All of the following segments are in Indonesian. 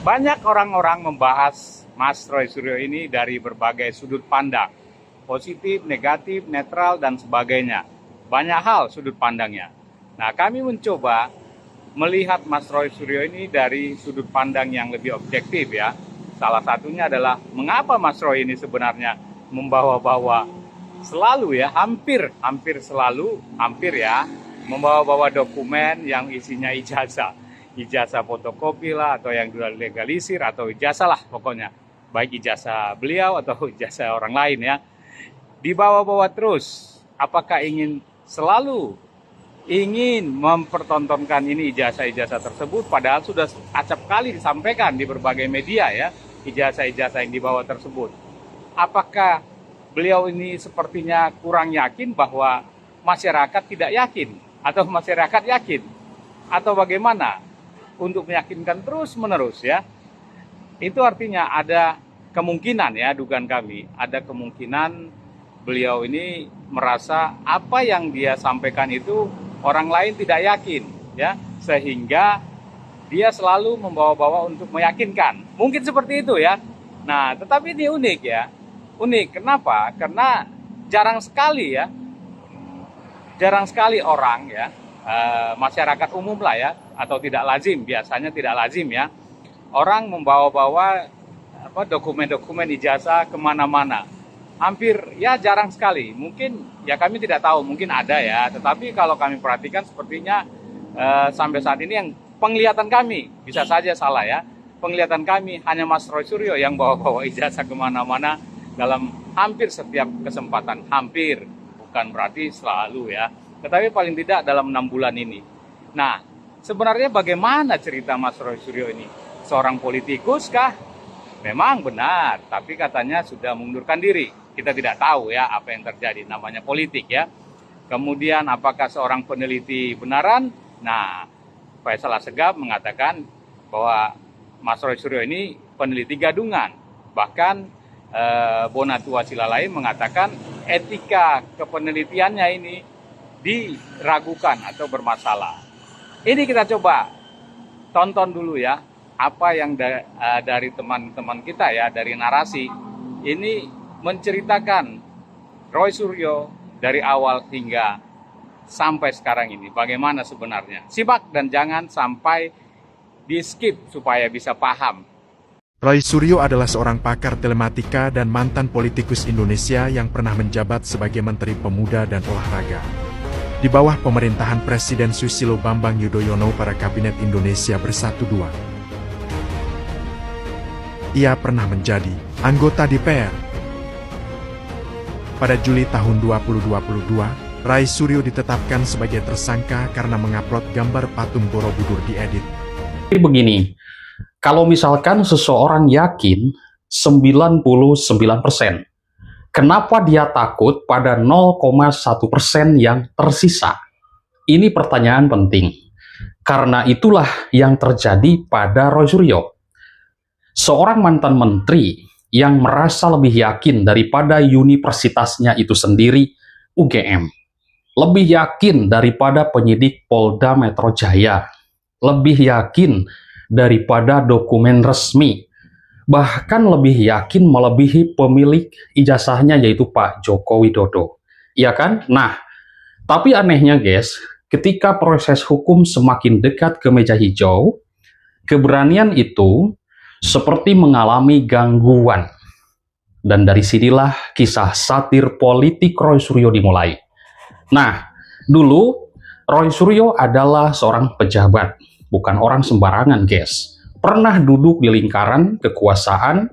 Banyak orang-orang membahas Mas Roy Suryo ini dari berbagai sudut pandang, positif, negatif, netral, dan sebagainya. Banyak hal sudut pandangnya. Nah, kami mencoba melihat Mas Roy Suryo ini dari sudut pandang yang lebih objektif ya. Salah satunya adalah mengapa Mas Roy ini sebenarnya membawa-bawa selalu ya, hampir selalu, membawa-bawa dokumen yang isinya ijazah fotokopi lah, atau yang sudah legalisir, atau ijazah lah pokoknya, baik ijazah beliau atau ijazah orang lain ya, dibawa-bawa terus. Apakah selalu ingin mempertontonkan ini ijazah-ijazah tersebut, padahal sudah acap kali disampaikan di berbagai media ya, ijazah-ijazah yang dibawa tersebut. Apakah beliau ini sepertinya kurang yakin bahwa masyarakat tidak yakin, atau masyarakat yakin, atau bagaimana untuk meyakinkan terus-menerus ya? Itu artinya ada kemungkinan ya, dugaan kami, ada kemungkinan beliau ini merasa apa yang dia sampaikan itu orang lain tidak yakin ya, sehingga dia selalu membawa-bawa untuk meyakinkan. Mungkin seperti itu ya. Nah, tetapi ini unik ya. Unik, kenapa? Karena jarang sekali orang ya, masyarakat umum lah ya, atau tidak lazim, biasanya tidak lazim ya, orang membawa-bawa dokumen-dokumen ijazah kemana-mana. Hampir ya, jarang sekali. Mungkin ya kami tidak tahu, mungkin ada ya, tetapi kalau kami perhatikan sepertinya sampai saat ini yang penglihatan kami, bisa saja salah ya, penglihatan kami hanya Mas Roy Suryo yang bawa-bawa ijazah kemana-mana dalam hampir setiap kesempatan. Hampir, bukan berarti selalu ya, tetapi paling tidak dalam 6 bulan ini. Nah, sebenarnya bagaimana cerita Mas Roy Suryo ini? Seorang politikus kah? Memang benar, tapi katanya sudah mengundurkan diri. Kita tidak tahu ya apa yang terjadi, namanya politik ya. Kemudian apakah seorang peneliti benaran? Nah, Faisal Assegaf mengatakan bahwa Mas Roy Suryo ini peneliti gadungan. Bahkan Bonatua Silalahi mengatakan etika kepenelitiannya ini diragukan atau bermasalah. Ini kita coba tonton dulu ya, apa yang dari teman-teman kita ya, dari narasi ini menceritakan Roy Suryo dari awal hingga sampai sekarang ini bagaimana sebenarnya. Simak dan jangan sampai di skip supaya bisa paham. Roy Suryo adalah seorang pakar telematika dan mantan politikus Indonesia yang pernah menjabat sebagai Menteri Pemuda dan Olahraga. Di bawah pemerintahan Presiden Susilo Bambang Yudhoyono pada Kabinet Indonesia Bersatu II. Ia pernah menjadi anggota DPR. Pada Juli tahun 2022, Roy Suryo ditetapkan sebagai tersangka karena mengupload gambar patung Borobudur diedit. Begini, kalau misalkan seseorang yakin 99%, kenapa dia takut pada 0,1% yang tersisa? Ini pertanyaan penting. Karena itulah yang terjadi pada Roy Suryo. Seorang mantan menteri yang merasa lebih yakin daripada universitasnya itu sendiri, UGM. Lebih yakin daripada penyidik Polda Metro Jaya. Lebih yakin daripada dokumen resmi, bahkan lebih yakin melebihi pemilik ijazahnya yaitu Pak Joko Widodo, ya kan? Nah, tapi anehnya guys, ketika proses hukum semakin dekat ke meja hijau, keberanian itu seperti mengalami gangguan, dan dari sinilah kisah satir politik Roy Suryo dimulai. Nah, dulu Roy Suryo adalah seorang pejabat, bukan orang sembarangan guys. Pernah duduk di lingkaran kekuasaan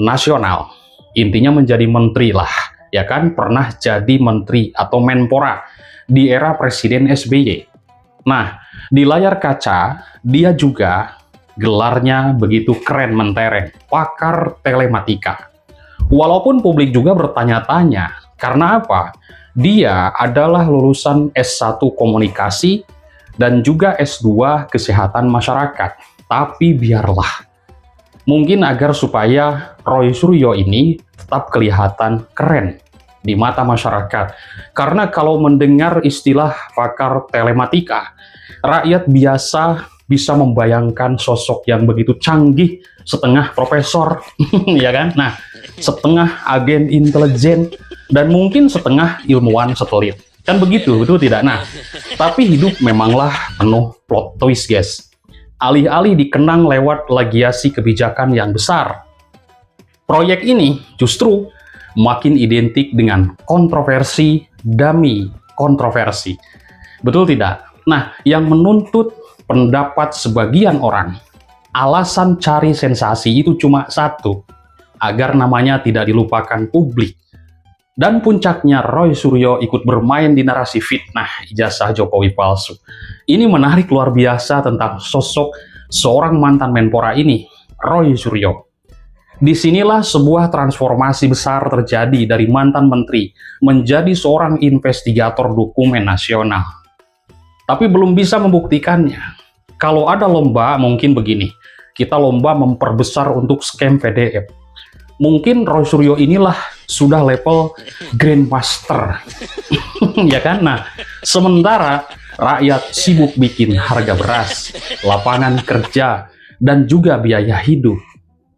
nasional. Intinya menjadi menteri lah, ya kan? Pernah jadi menteri atau menpora di era Presiden SBY. Nah, di layar kaca, dia juga gelarnya begitu keren mentereng, pakar telematika. Walaupun publik juga bertanya-tanya, karena apa? Dia adalah lulusan S1 Komunikasi dan juga S2 Kesehatan Masyarakat. Tapi biarlah. Mungkin agar supaya Roy Suryo ini tetap kelihatan keren di mata masyarakat. Karena kalau mendengar istilah pakar telematika, rakyat biasa bisa membayangkan sosok yang begitu canggih, setengah profesor, ya kan? Nah, setengah agen intelijen, dan mungkin setengah ilmuwan satelit. Kan begitu, betul tidak? Nah, tapi hidup memanglah penuh plot twist, guys. Alih-alih dikenang lewat plagiasi kebijakan yang besar, proyek ini justru makin identik dengan kontroversi demi kontroversi. Betul tidak? Nah, yang menuntut pendapat sebagian orang, alasan cari sensasi itu cuma satu, agar namanya tidak dilupakan publik. Dan puncaknya Roy Suryo ikut bermain di narasi fitnah ijazah Jokowi palsu. Ini menarik luar biasa tentang sosok seorang mantan Menpora ini, Roy Suryo. Disinilah sebuah transformasi besar terjadi dari mantan menteri menjadi seorang investigator dokumen nasional. Tapi belum bisa membuktikannya. Kalau ada lomba mungkin begini, kita lomba memperbesar untuk scam PDF. Mungkin Roy Suryo inilah sudah level Grandmaster. Ya kan? Nah, sementara rakyat sibuk bikin harga beras, lapangan kerja, dan juga biaya hidup.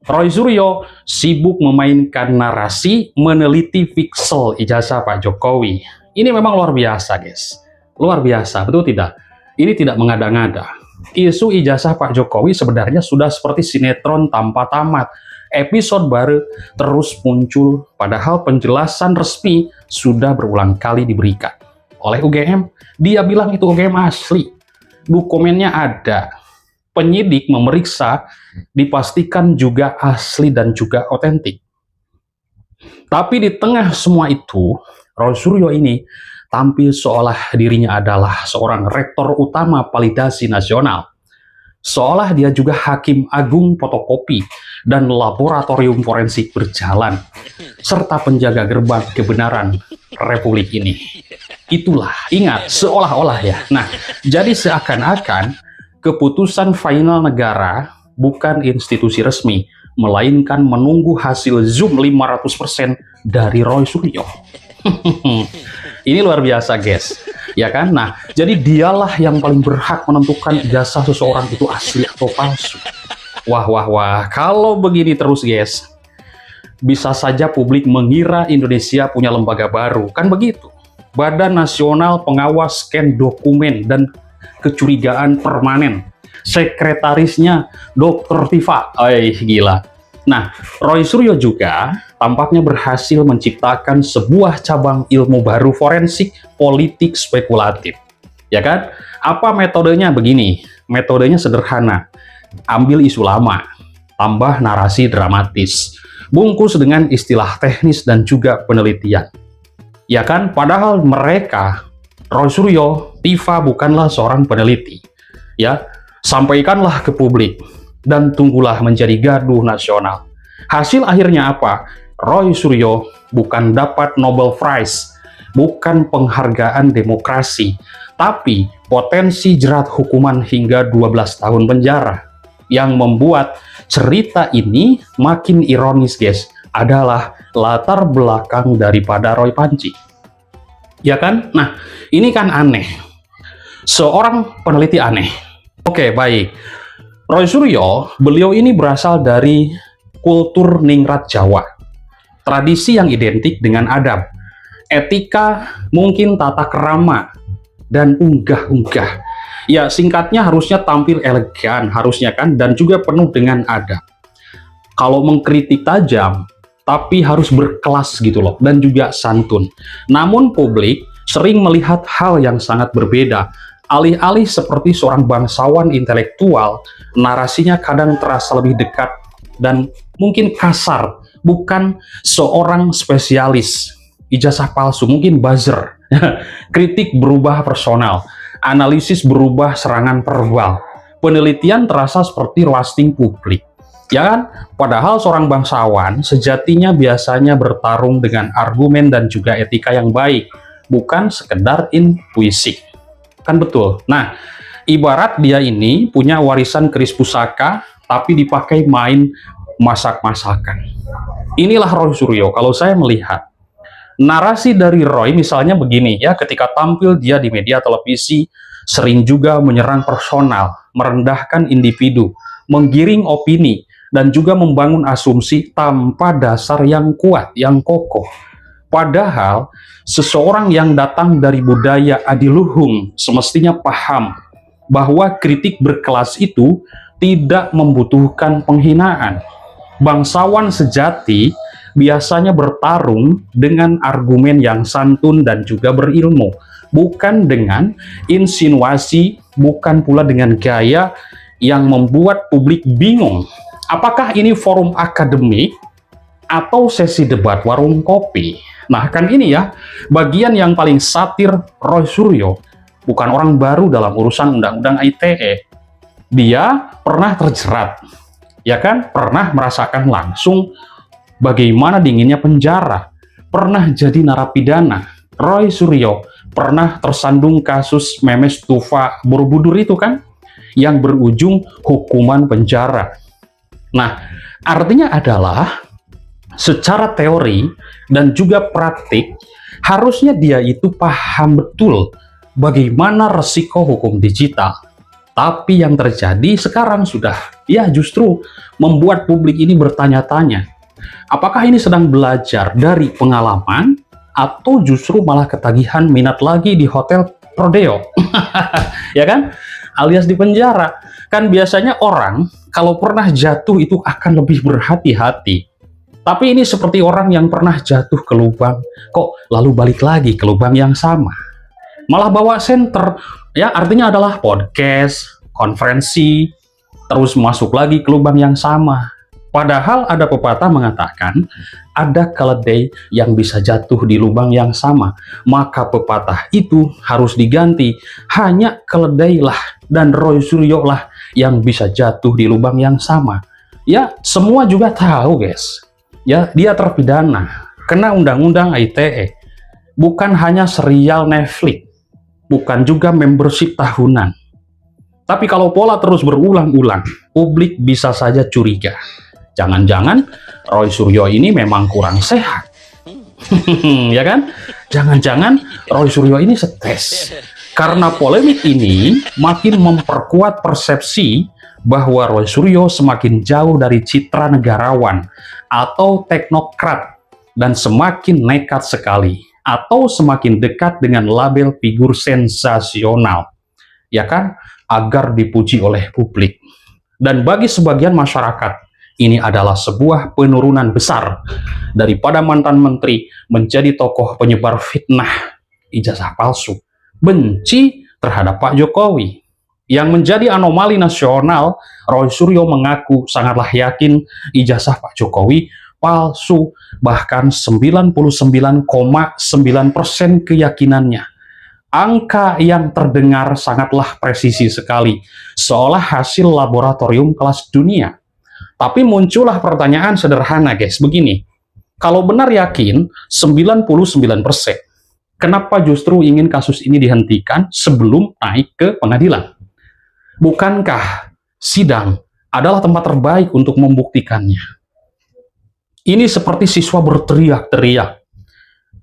Roy Suryo sibuk memainkan narasi, meneliti pixel ijazah Pak Jokowi. Ini memang luar biasa, guys. Luar biasa, betul tidak? Ini tidak mengada-ngada. Isu ijazah Pak Jokowi sebenarnya sudah seperti sinetron tanpa tamat. Episode baru terus muncul, padahal penjelasan resmi sudah berulang kali diberikan. Oleh UGM, dia bilang itu UGM asli. Dokumennya ada. Penyidik memeriksa, dipastikan juga asli dan juga otentik. Tapi di tengah semua itu, Roy Suryo ini tampil seolah dirinya adalah seorang rektor utama validasi nasional. Seolah dia juga hakim agung fotokopi dan laboratorium forensik berjalan, serta penjaga gerbang kebenaran Republik ini. Itulah, ingat, seolah-olah ya. Nah, jadi seakan-akan keputusan final negara bukan institusi resmi, melainkan menunggu hasil Zoom 500% dari Roy Suryo. Ini luar biasa, guys. Ya kan? Nah, jadi dialah yang paling berhak menentukan ijazah seseorang itu asli atau palsu. Wah, wah, wah. Kalau begini terus, guys, bisa saja publik mengira Indonesia punya lembaga baru. Kan begitu? Badan Nasional Pengawas Scan Dokumen dan Kecurigaan Permanen. Sekretarisnya Dr. Tifa. Gila. Nah, Roy Suryo juga tampaknya berhasil menciptakan sebuah cabang ilmu baru forensik politik spekulatif. Ya kan? Apa metodenya? Begini, metodenya sederhana. Ambil isu lama, tambah narasi dramatis, bungkus dengan istilah teknis dan juga penelitian. Ya kan? Padahal mereka, Roy Suryo, Tifa bukanlah seorang peneliti. Ya, sampaikanlah ke publik dan tunggulah menjadi gaduh nasional. Hasil akhirnya apa? Roy Suryo bukan dapat Nobel Prize, bukan penghargaan demokrasi, tapi potensi jerat hukuman hingga 12 tahun penjara. Yang membuat cerita ini makin ironis, guys, adalah latar belakang daripada Roy Panci. Ya kan? Nah, ini kan aneh. Seorang peneliti aneh. Oke, baik. Roy Suryo, beliau ini berasal dari kultur ningrat Jawa. Tradisi yang identik dengan adab, etika, mungkin tata kerama, dan unggah-unggah. Ya, singkatnya harusnya tampil elegan, harusnya kan, dan juga penuh dengan adab. Kalau mengkritik tajam, tapi harus berkelas gitu loh, dan juga santun. Namun publik sering melihat hal yang sangat berbeda. Alih-alih seperti seorang bangsawan intelektual, narasinya kadang terasa lebih dekat dan mungkin kasar, bukan seorang spesialis. Ijazah palsu, mungkin buzzer. Kritik berubah personal, analisis berubah serangan verbal, penelitian terasa seperti roasting publik. Ya kan? Padahal seorang bangsawan sejatinya biasanya bertarung dengan argumen dan juga etika yang baik, bukan sekedar intuisi. Kan betul. Nah, ibarat dia ini punya warisan keris pusaka, tapi dipakai main masak-masakan. Inilah Roy Suryo kalau saya melihat. Narasi dari Roy misalnya begini ya, ketika tampil dia di media televisi, sering juga menyerang personal, merendahkan individu, menggiring opini, dan juga membangun asumsi tanpa dasar yang kuat, yang kokoh. Padahal, seseorang yang datang dari budaya adiluhung semestinya paham bahwa kritik berkelas itu tidak membutuhkan penghinaan. Bangsawan sejati biasanya bertarung dengan argumen yang santun dan juga berilmu, bukan dengan insinuasi, bukan pula dengan gaya yang membuat publik bingung. Apakah ini forum akademik atau sesi debat warung kopi? Nah, kan ini ya, bagian yang paling satir Roy Suryo. Bukan orang baru dalam urusan undang-undang ITE. Dia pernah terjerat, ya kan? Pernah merasakan langsung bagaimana dinginnya penjara. Pernah jadi narapidana. Roy Suryo pernah tersandung kasus Memes Tufa Borobudur itu kan, yang berujung hukuman penjara. Nah, artinya adalah secara teori dan juga praktik, harusnya dia itu paham betul bagaimana resiko hukum digital. Tapi yang terjadi sekarang sudah, ya justru membuat publik ini bertanya-tanya, apakah ini sedang belajar dari pengalaman, atau justru malah ketagihan minat lagi di hotel Prodeo? Ya kan? Alias di penjara. Kan biasanya orang kalau pernah jatuh itu akan lebih berhati-hati. Tapi ini seperti orang yang pernah jatuh ke lubang, kok lalu balik lagi ke lubang yang sama. Malah bawa senter, ya artinya adalah podcast, konferensi, terus masuk lagi ke lubang yang sama. Padahal ada pepatah mengatakan, ada keledai yang bisa jatuh di lubang yang sama, maka pepatah itu harus diganti. Hanya keledai lah dan Roy Suryo lah yang bisa jatuh di lubang yang sama. Ya, semua juga tahu guys. Ya, dia terpidana, kena undang-undang ITE. Bukan hanya serial Netflix, bukan juga membership tahunan. Tapi kalau pola terus berulang-ulang, publik bisa saja curiga. Jangan-jangan Roy Suryo ini memang kurang sehat. Ya kan? Jangan-jangan Roy Suryo ini stres. Karena polemik ini makin memperkuat persepsi bahwa Roy Suryo semakin jauh dari citra negarawan atau teknokrat dan semakin nekat sekali atau semakin dekat dengan label figur sensasional, ya kan, agar dipuji oleh publik. Dan bagi sebagian masyarakat, ini adalah sebuah penurunan besar daripada mantan menteri menjadi tokoh penyebar fitnah, ijazah palsu, benci terhadap Pak Jokowi. Yang menjadi anomali nasional, Roy Suryo mengaku sangatlah yakin ijazah Pak Jokowi palsu, bahkan 99,9% keyakinannya. Angka yang terdengar sangatlah presisi sekali, seolah hasil laboratorium kelas dunia. Tapi muncullah pertanyaan sederhana guys, begini. Kalau benar yakin 99%, kenapa justru ingin kasus ini dihentikan sebelum naik ke pengadilan? Bukankah sidang adalah tempat terbaik untuk membuktikannya? Ini seperti siswa berteriak-teriak.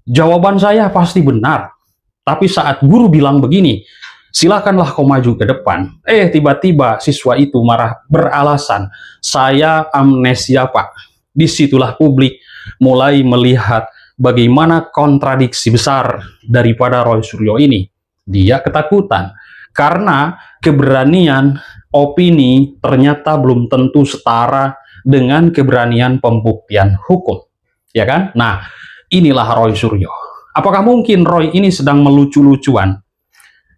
Jawaban saya pasti benar. Tapi saat guru bilang begini, silakanlah kau maju ke depan. Tiba-tiba siswa itu marah beralasan, saya amnesia Pak. Disitulah publik mulai melihat bagaimana kontradiksi besar daripada Roy Suryo ini. Dia ketakutan karena keberanian opini ternyata belum tentu setara dengan keberanian pembuktian hukum. Ya kan? Nah, inilah Roy Suryo. Apakah mungkin Roy ini sedang melucu-lucuan?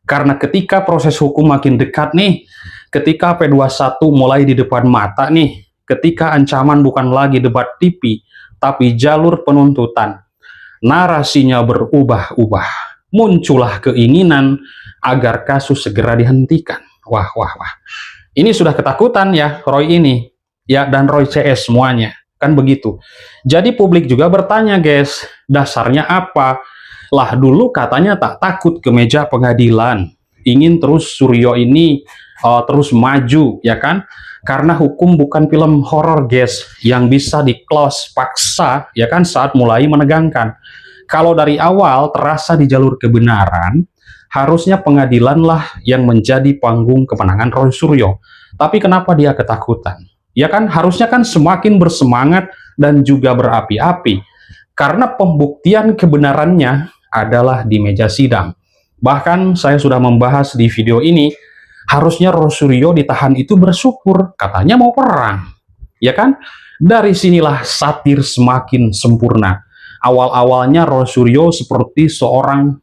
Karena ketika proses hukum makin dekat nih, ketika P21 mulai di depan mata nih, ketika ancaman bukan lagi debat TV, tapi jalur penuntutan, narasinya berubah-ubah. Muncullah keinginan agar kasus segera dihentikan. Wah. Ini sudah ketakutan ya Roy ini, ya, dan Roy CS semuanya. Kan begitu. Jadi publik juga bertanya guys, dasarnya apa? Lah dulu katanya tak takut ke meja pengadilan, ingin terus Suryo ini terus maju, ya kan? Karena hukum bukan film horor guys, yang bisa di-close paksa, ya kan, saat mulai menegangkan. Kalau dari awal terasa di jalur kebenaran, harusnya pengadilanlah yang menjadi panggung kemenangan Roy Suryo. Tapi kenapa dia ketakutan? Ya kan, harusnya kan semakin bersemangat dan juga berapi-api. Karena pembuktian kebenarannya adalah di meja sidang. Bahkan saya sudah membahas di video ini, harusnya Roy Suryo ditahan itu bersyukur, katanya mau perang. Ya kan? Dari sinilah satir semakin sempurna. Awal-awalnya Roy Suryo seperti seorang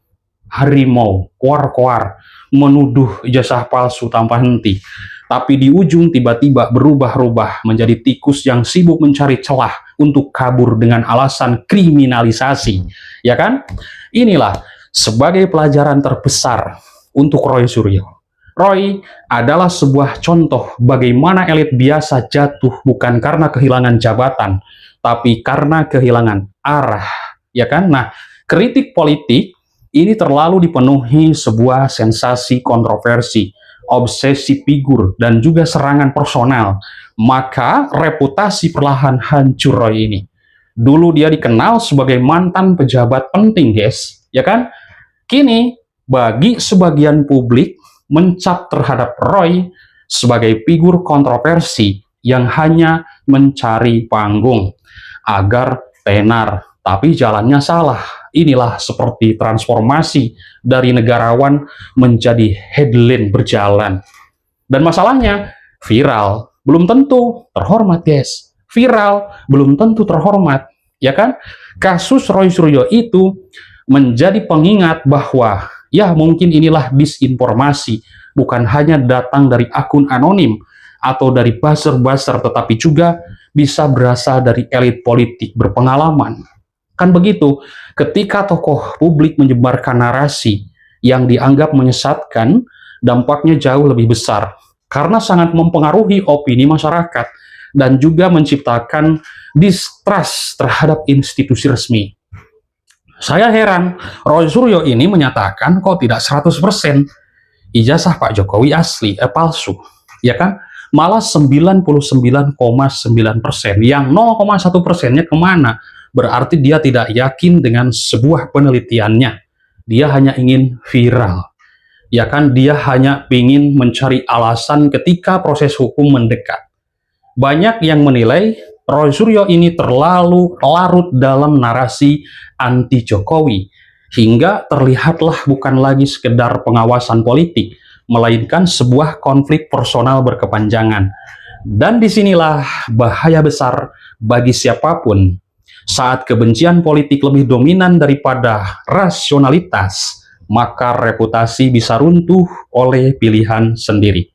harimau, koar-koar, menuduh ijazah palsu tanpa henti. Tapi di ujung tiba-tiba berubah-ubah menjadi tikus yang sibuk mencari celah untuk kabur dengan alasan kriminalisasi. Ya kan? Inilah sebagai pelajaran terbesar untuk Roy Suryo. Roy adalah sebuah contoh bagaimana elit biasa jatuh bukan karena kehilangan jabatan, tapi karena kehilangan arah. Ya kan? Nah, kritik politik ini terlalu dipenuhi sebuah sensasi kontroversi, obsesi figur, dan juga serangan personal. Maka reputasi perlahan hancur Roy ini. Dulu dia dikenal sebagai mantan pejabat penting, guys. Ya kan? Kini, bagi sebagian publik, mencap terhadap Roy sebagai figur kontroversi yang hanya mencari panggung agar tenar, tapi jalannya salah. Inilah seperti transformasi dari negarawan menjadi headline berjalan. Dan masalahnya, viral belum tentu terhormat, guys. Viral belum tentu terhormat, ya kan? Kasus Roy Suryo itu menjadi pengingat bahwa ya mungkin inilah disinformasi, bukan hanya datang dari akun anonim atau dari buzzer-buzzer, tetapi juga bisa berasal dari elit politik berpengalaman. Kan begitu, ketika tokoh publik menyebarkan narasi yang dianggap menyesatkan, dampaknya jauh lebih besar karena sangat mempengaruhi opini masyarakat dan juga menciptakan distrust terhadap institusi resmi. Saya heran, Roy Suryo ini menyatakan kok tidak 100% ijazah Pak Jokowi asli, palsu. Ya kan? Malah 99,9%, yang 0,1%-nya kemana? Berarti dia tidak yakin dengan sebuah penelitiannya. Dia hanya ingin viral. Ya kan, dia hanya ingin mencari alasan ketika proses hukum mendekat. Banyak yang menilai Roy Suryo ini terlalu larut dalam narasi anti Jokowi, hingga terlihatlah bukan lagi sekedar pengawasan politik, melainkan sebuah konflik personal berkepanjangan. Dan disinilah bahaya besar bagi siapapun. Saat kebencian politik lebih dominan daripada rasionalitas, maka reputasi bisa runtuh oleh pilihan sendiri.